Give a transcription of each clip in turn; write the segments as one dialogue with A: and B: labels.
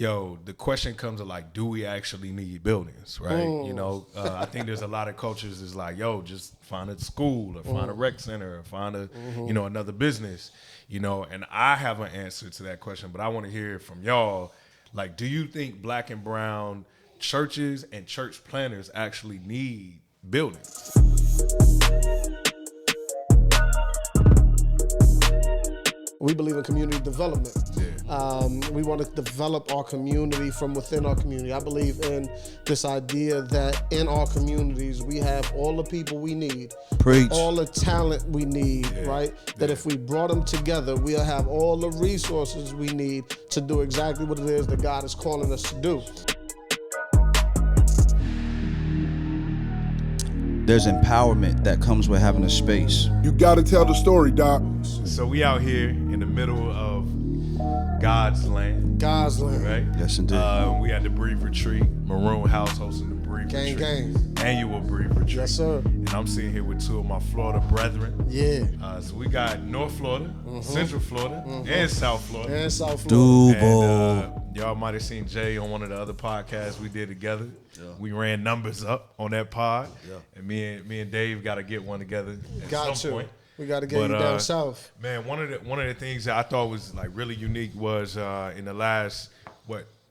A: Yo, the question comes to like, do we actually need buildings, right? I think there's a lot of cultures is like, yo, just find a school or find a rec center or find a, another business, and I have an answer to that question, but I want to hear it from y'all. Like, do you think Black and brown churches and church planners actually need buildings?
B: We believe in community development. We want to develop our community from within our community. I believe in this idea that in our communities, we have all the people we need, all the talent we need, right? That if we brought them together, we'll have all the resources we need to do exactly what it is that God is calling us to do.
C: There's empowerment that comes with having a space.
D: You gotta tell the story, Doc.
A: So we out here in the middle of God's land.
B: God's land.
A: Right?
C: Yes, indeed.
A: We had the Breathe Retreat, Maroon House hosting the Breathe Retreat.
B: Gang.
A: Annual Breathe Retreat.
B: Yes, sir.
A: And I'm sitting here with two of my Florida brethren.
B: Yeah.
A: So we got North Florida, Central Florida, and South Florida.
B: And South Florida.
A: And, y'all might have seen Jay on one of the other podcasts we did together. Yeah. We ran numbers up on that pod. Yeah. And me and Dave got to get one together at some point.
B: We got to get you down south.
A: Man, one of the things that I thought was like really unique was in the last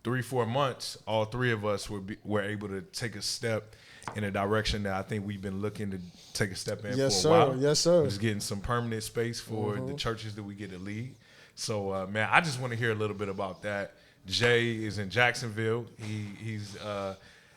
A: 3-4 months, all three of us were able to take a step in a direction that I think we've been looking to take a step in for a while.
B: Yes, sir.
A: Just getting some permanent space for the churches that we get to lead. So, man, I just want to hear a little bit about that. Jay is in Jacksonville. He's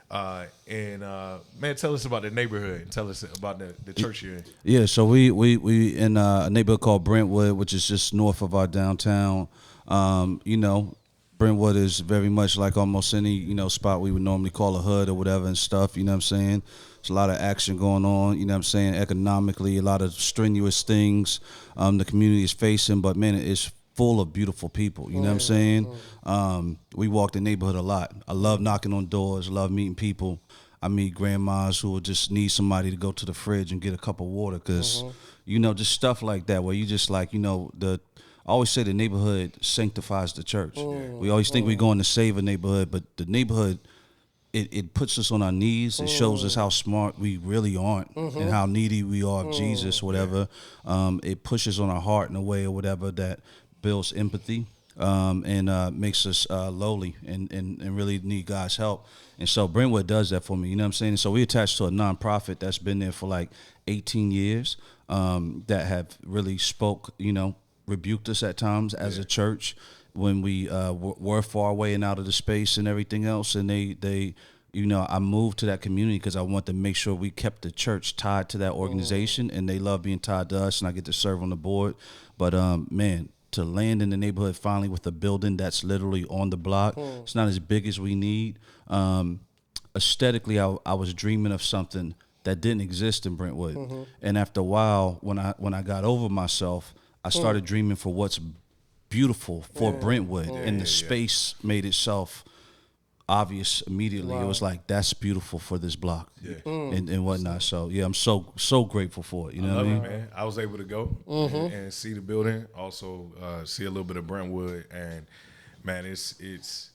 A: man, tell us about the neighborhood and tell us about the church you're in.
C: Yeah, so we in a neighborhood called Brentwood, which is just north of our downtown. Brentwood is very much like almost any, spot we would normally call a hood or whatever and stuff, you know what I'm saying? There's a lot of action going on, you know what I'm saying, economically, a lot of strenuous things the community is facing, but man, it's full of beautiful people, you know what I'm saying? We walk the neighborhood a lot. I love knocking on doors, love meeting people. I meet grandmas who will just need somebody to go to the fridge and get a cup of water because, just stuff like that where you just like, I always say the neighborhood sanctifies the church. We always think we're going to save a neighborhood, but the neighborhood, it puts us on our knees. It shows us how smart we really aren't and how needy we are of Jesus, whatever. It pushes on our heart in a way or whatever that builds empathy and makes us lowly and really need God's help. And so Brentwood does that for me, you know what I'm saying? And so we attached to a nonprofit that's been there for like 18 years that have really rebuked us at times as a church when we were far away and out of the space and everything else. And they I moved to that community because I want to make sure we kept the church tied to that organization, and they love being tied to us, and I get to serve on the board. But man, to land in the neighborhood finally with a building that's literally on the block, it's not as big as we need. Aesthetically, I was dreaming of something that didn't exist in Brentwood. And after a while, when I got over myself, I started dreaming for what's beautiful for Brentwood, and the space made itself obvious immediately. Wow. It was like, that's beautiful for this block and whatnot. So, yeah, I'm so grateful for it. You know what I mean?
A: Man. I was able to go and see the building, also see a little bit of Brentwood, and, man, it's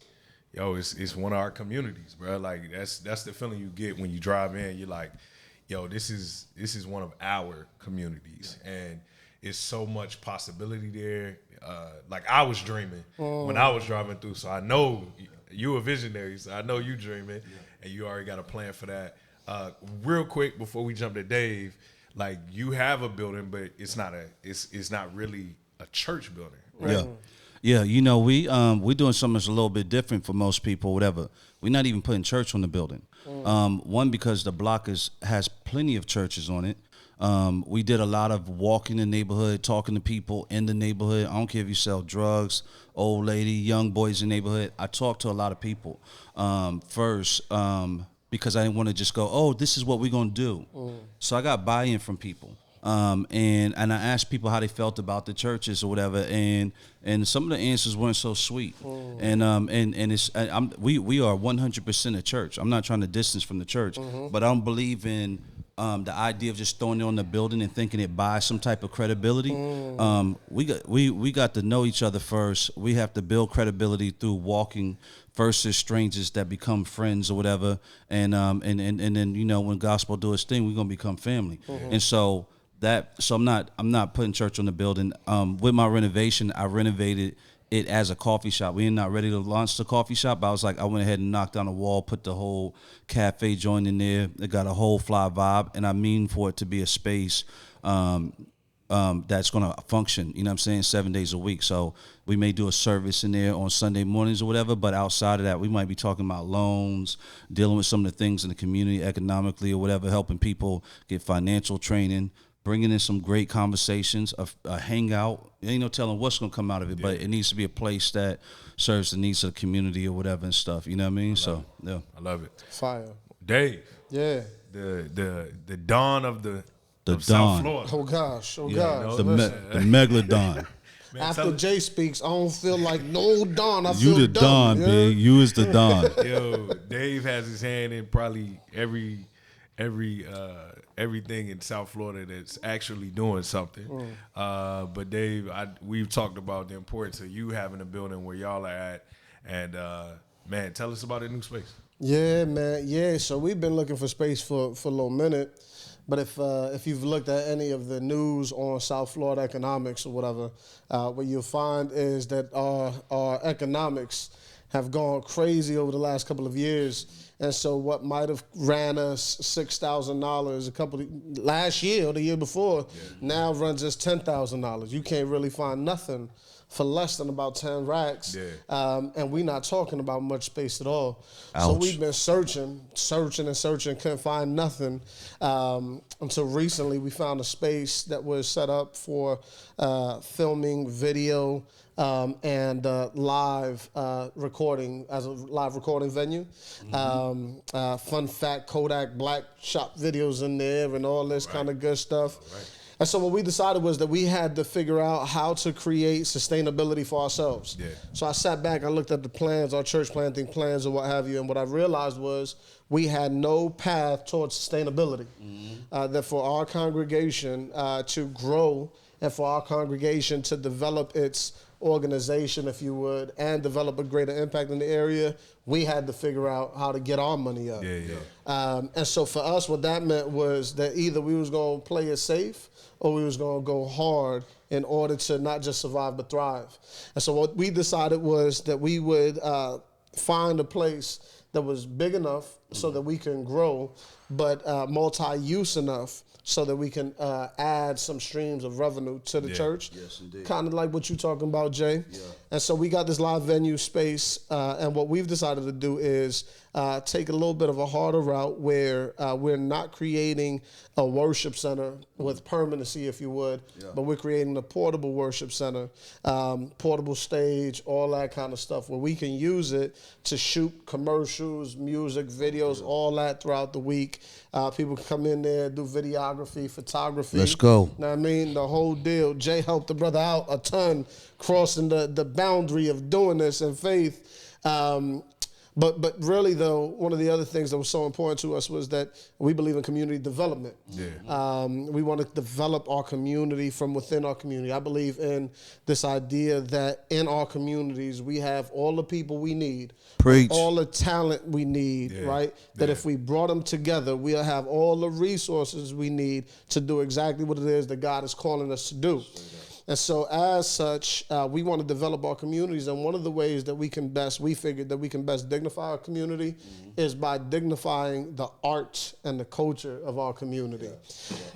A: one of our communities, bro. Like, that's the feeling you get when you drive in. You're like, yo, this is one of our communities, and it's so much possibility there. Like I was dreaming when I was driving through, so I know you a visionary, so I know you dreaming, and you already got a plan for that. Real quick before we jump to Dave, like you have a building, but it's not really a church building, right?
C: Yeah. We're doing something that's a little bit different for most people, whatever. We're not even putting church on the building. One, because the block has plenty of churches on it. We did a lot of walking the neighborhood, talking to people in the neighborhood. I don't care if you sell drugs, old lady, young boys in the neighborhood. I talked to a lot of people first because I didn't want to just go, oh, this is what we're going to do. So I got buy-in from people. And I asked people how they felt about the churches or whatever, and some of the answers weren't so sweet. And it's we are 100% a church. I'm not trying to distance from the church, but I don't believe in the idea of just throwing it on the building and thinking it buys some type of credibility. We got to know each other first. We have to build credibility through walking versus strangers that become friends or whatever. And then, you know, when gospel do its thing, we're gonna become family. And so I'm not putting church on the building. With my renovation, I renovated it as a coffee shop. We are not ready to launch the coffee shop, but I went ahead and knocked down the wall, put the whole cafe joint in there. It got a whole fly vibe, and I mean for it to be a space that's going to function, you know what I'm saying, 7 days a week. So we may do a service in there on Sunday mornings or whatever, but outside of that, we might be talking about loans, dealing with some of the things in the community economically or whatever, helping people get financial training, bringing in some great conversations, a hangout. Ain't no telling what's going to come out of it, but it needs to be a place that serves the needs of the community or whatever and stuff. You know what I mean?
A: I love it.
B: Fire.
A: Dave.
B: Yeah.
A: The dawn of the
C: dawn.
A: South Florida.
B: Oh gosh.
A: You know,
C: The megalodon.
B: Man, after Jay speaks, I don't feel like no Don. I
C: You
B: feel
C: the
B: dumb,
C: Don,
B: yeah?
C: big. You is the Don.
A: Yo, Dave has his hand in probably everything in South Florida that's actually doing something. But Dave, we've talked about the importance of you having a building where y'all are at, and man, tell us about the new space.
B: Yeah, man. Yeah, so we've been looking for space for a little minute. But if you've looked at any of the news on South Florida economics or whatever, what you'll find is that our economics have gone crazy over the last couple of years. And so what might have ran us $6,000 last year or the year before now runs us $10,000. You can't really find nothing for less than about 10 racks. And we're not talking about much space at all.
C: Ouch.
B: So we've been searching, couldn't find nothing. Until recently we found a space that was set up for filming video and live recording as a live recording venue. Fun fact, Kodak Black shot videos in there and all this kind of good stuff. And so what we decided was that we had to figure out how to create sustainability for ourselves. So I sat back, I looked at the plans, our church planting plans or what have you, and what I realized was we had no path towards sustainability. That for our congregation to grow and for our congregation to develop its organization, if you would, and develop a greater impact in the area, we had to figure out how to get our money up. And so for us, what that meant was that either we was going to play it safe or we was going to go hard in order to not just survive but thrive. And so what we decided was that we would find a place that was big enough so that we can grow, but multi-use enough so that we can add some streams of revenue to the church.
C: Yes, indeed.
B: Kind of like what you're talking about, Jay. And so we got this live venue space, and what we've decided to do is take a little bit of a harder route where we're not creating a worship center with permanency, if you would, but we're creating a portable worship center, portable stage, all that kind of stuff, where we can use it to shoot commercials, music, videos, all that throughout the week. People can come in there, do videography, photography.
C: Let's go.
B: Know what I mean? The whole deal. Jay helped the brother out a ton, crossing the boundary of doing this in faith. But really, though, one of the other things that was so important to us was that we believe in community development. We want to develop our community from within our community. I believe in this idea that in our communities, we have all the people we need, all the talent we need, right? That if we brought them together, we'll have all the resources we need to do exactly what it is that God is calling us to do. And so as such, we want to develop our communities. And one of the ways that we figured that we can best dignify our community is by dignifying the art and the culture of our community.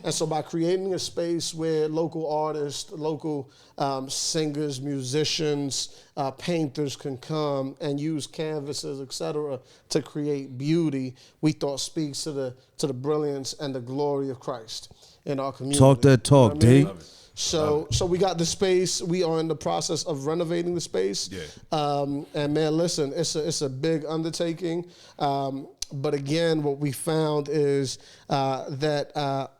B: And so by creating a space where local artists, local singers, musicians, painters can come and use canvases, etc., to create beauty, we thought speaks to the brilliance and the glory of Christ in our community.
C: Talk that talk,
B: you know what I mean?
C: Dave.
B: So we got the space. We are in the process of renovating the space. And man, listen, it's a big undertaking. But again, what we found is that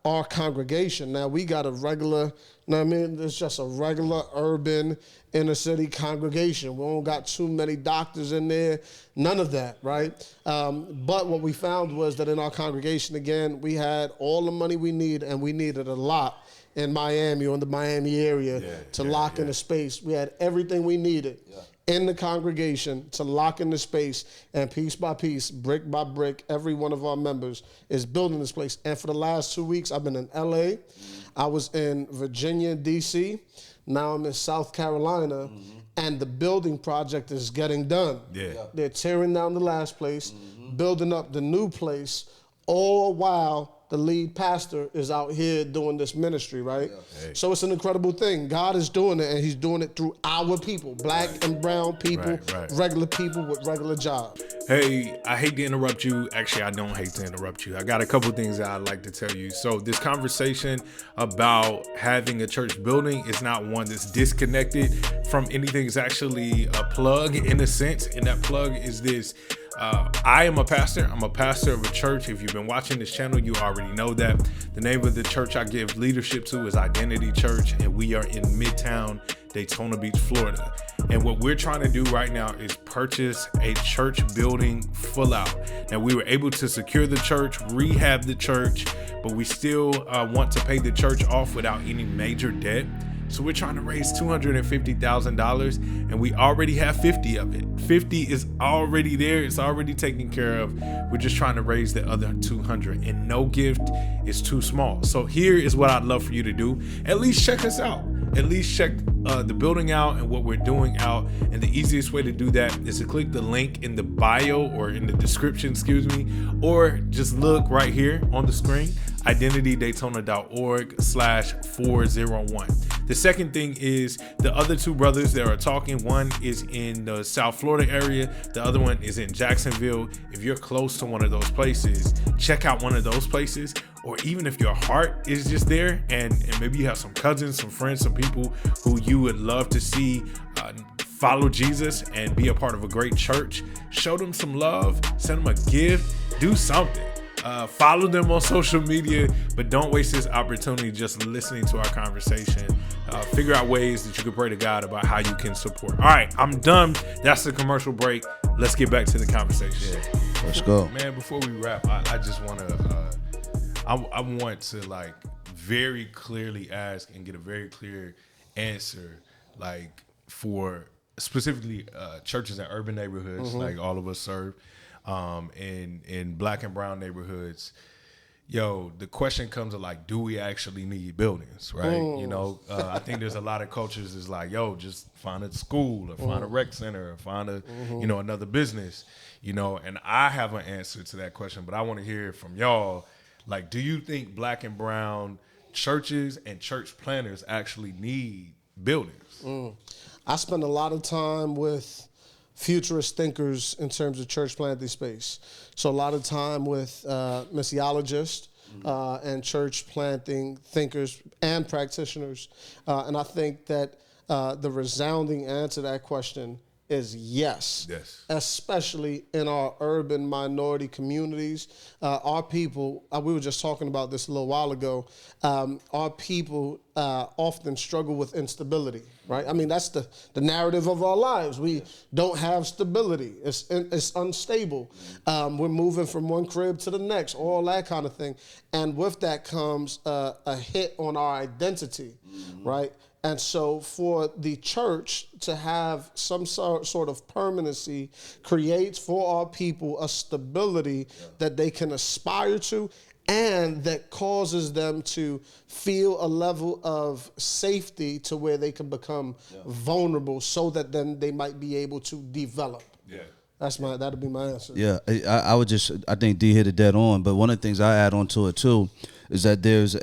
B: our congregation, now we got a regular, you know what I mean? It's just a regular urban inner city congregation. We don't got too many doctors in there, none of that, right? But what we found was that in our congregation, again, we had all the money we need, and we needed a lot in Miami or in the Miami area to lock in a space. We had everything we needed in the congregation to lock in the space, and piece by piece, brick by brick, every one of our members is building this place. And for the last 2 weeks, I've been in LA, I was in Virginia, DC, now I'm in South Carolina, and the building project is getting done.
A: Yeah.
B: They're tearing down the last place, building up the new place, all while the lead pastor is out here doing this ministry, right? Hey. So it's an incredible thing. God is doing it, and he's doing it through our people, black and brown people, regular people with regular jobs.
A: Hey, I hate to interrupt you. Actually, I don't hate to interrupt you. I got a couple things that I'd like to tell you. So this conversation about having a church building is not one that's disconnected from anything. It's actually a plug in a sense, and that plug is this. I am a pastor. I'm a pastor of a church. If you've been watching this channel, you already know that. The name of the church I give leadership to is Identity Church, and we are in Midtown, Daytona Beach, Florida. And what we're trying to do right now is purchase a church building full out. Now, we were able to secure the church, rehab the church, but we still want to pay the church off without any major debt. So we're trying to raise $250,000, and we already have 50 of it. 50 is already there. It's already taken care of. We're just trying to raise the other 200, and no gift is too small. So here is what I'd love for you to do. At least check us out. At least check the building out and what we're doing out. And the easiest way to do that is to click the link in the bio or in the description, or just look right here on the screen, identitydaytona.org/401. The second thing is the other two brothers that are talking. One is in the South Florida area. The other one is in Jacksonville. If you're close to one of those places, check out one of those places. Or even if your heart is just there and maybe you have some cousins, some friends, some people who you would love to see follow Jesus and be a part of a great church, show them some love, send them a gift, do something. Follow them on social media, but don't waste this opportunity just listening to our conversation. Figure out ways that you can pray to God about how you can support. All right, I'm done. That's the commercial break. Let's get back to the conversation.
C: Yeah. Let's go.
A: Man, before we wrap, I just want to, I want to like very clearly ask and get a very clear answer, like for specifically churches in urban neighborhoods, like all of us serve. In black and brown neighborhoods, the question comes of like, do we actually need buildings, right? You know, I think there's a lot of cultures is like, just find a school or find a rec center or find a, another business, and I have an answer to that question, but I want to hear from y'all. Like, do you think black and brown churches and church planners actually need buildings?
B: I spend a lot of time with futurist thinkers in terms of church planting space. So a lot of time with missiologists and church planting thinkers and practitioners. And I think that the resounding answer to that question is yes. Yes. Especially in our urban minority communities. Our people, we were just talking about this a little while ago, our people often struggle with instability, right? I mean, that's the narrative of our lives. We don't have stability. It's unstable. We're moving from one crib to the next, all that kind of thing. And with that comes a hit on our identity, right? And so for the church to have some sort of permanency creates for our people a stability that they can aspire to and that causes them to feel a level of safety to where they can become vulnerable so that then they might be able to develop. Yeah. That'll be my answer.
C: Yeah, I think D hit it dead on, but one of the things I add on to it too is that there's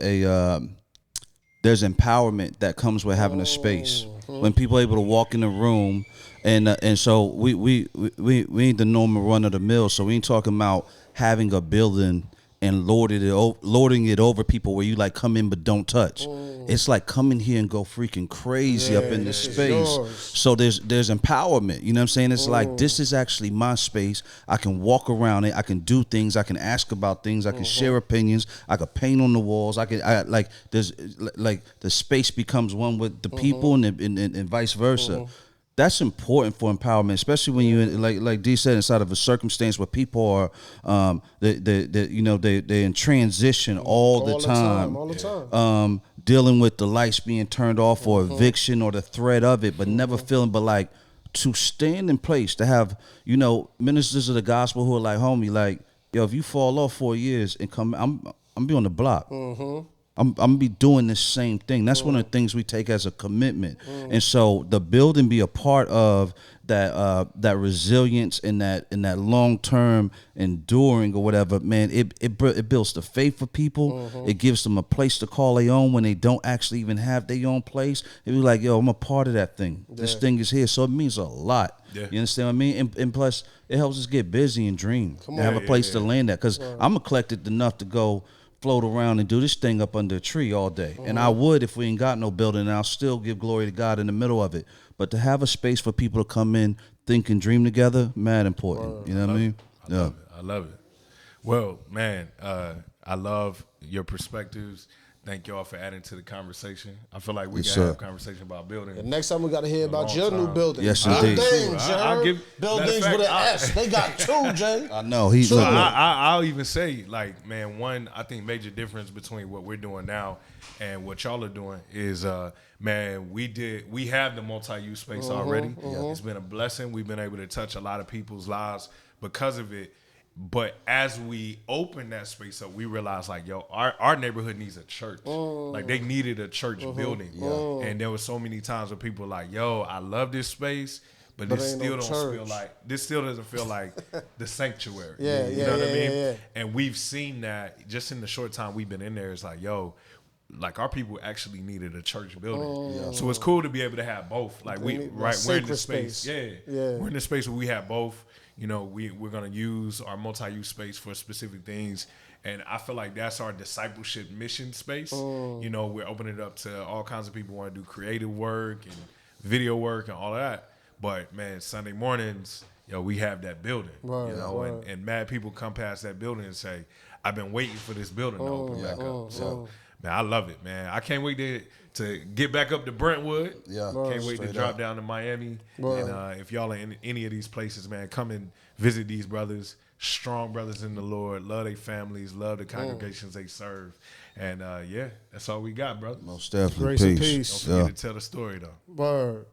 C: empowerment that comes with having a space. When people are able to walk in the room, and so we ain't the normal run of the mill. So we ain't talking about having a building and lording it over people where you like come in but don't touch. It's like come in here and go freaking crazy up in the space. So there's empowerment. You know what I'm saying? It's like this is actually my space. I can walk around it. I can do things. I can ask about things. I can share opinions. I can paint on the walls. There's the space becomes one with the people and vice versa. That's important for empowerment, especially when you like D said, inside of a circumstance where people are they're in transition all the time. Dealing with the lights being turned off or eviction or the threat of it, but never feeling but like to stand in place, to have, ministers of the gospel who are like, homie, like, yo, if you fall off 4 years and come, I'm be on the block. Mm-hmm. I'm be doing this same thing. That's one of the things we take as a commitment. And so the building be a part of that resilience and that long term enduring or whatever, man. It builds the faith for people. It gives them a place to call their own when they don't actually even have their own place. It be like, yo, I'm a part of that thing. Yeah. This thing is here, so it means a lot. Yeah. You understand what I mean? And plus, it helps us get busy and dream and have a place to land at. Because I'm eclectic enough to go float around and do this thing up under a tree all day. And I would if we ain't got no building, and I'll still give glory to God in the middle of it. But to have a space for people to come in, think and dream together, mad important. You know what I mean?
A: I love it. Well, man, I love your perspectives. Thank y'all for adding to the conversation. I feel like we got to have a conversation about building.
B: And next time we got to hear about your new building.
C: Yes, indeed.
B: Buildings with an S. They got two, Jay.
C: I know.
A: I'll even say, like, man, one, I think major difference between what we're doing now and what y'all are doing is, man, we have the multi-use space already. It's been a blessing. We've been able to touch a lot of people's lives because of it. But as we open that space up, we realized, like, yo, our neighborhood needs a church. Like, they needed a church building. And there were so many times where people were like, yo, I love this space, but this still doesn't feel like the sanctuary. You know what I mean? Yeah. And we've seen that just in the short time we've been in there. It's like, yo, like, our people actually needed a church building. So it's cool to be able to have both. Like, we're in the space. We're in the space where we have both. You know, we're going to use our multi-use space for specific things. And I feel like that's our discipleship mission space. You know, we're opening it up to all kinds of people who want to do creative work and video work and all that. But, man, Sunday mornings, we have that building. And mad people come past that building and say, I've been waiting for this building to open back up. So, man, I love it, man. I can't wait to get back up to Brentwood. Can't wait to drop down to Miami. And if y'all are in any of these places, man, come and visit these brothers. Strong brothers in the Lord. Love their families. Love the congregations they serve. And, that's all we got, brother.
C: Most definitely.
B: Grace and peace.
A: Don't forget to tell the story, though.
B: Word.